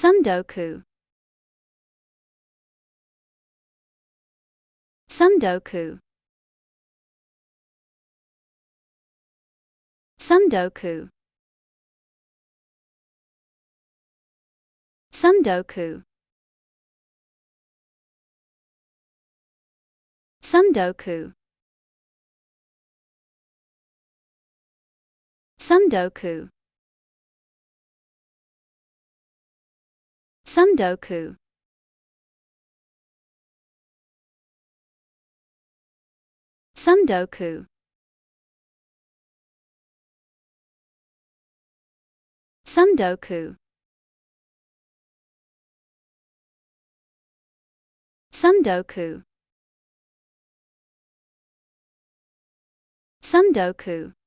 Tsundoku. Tsundoku. Tsundoku. Tsundoku. Tsundoku. Tsundoku. Tsundoku. Tsundoku. Tsundoku. Tsundoku. Tsundoku.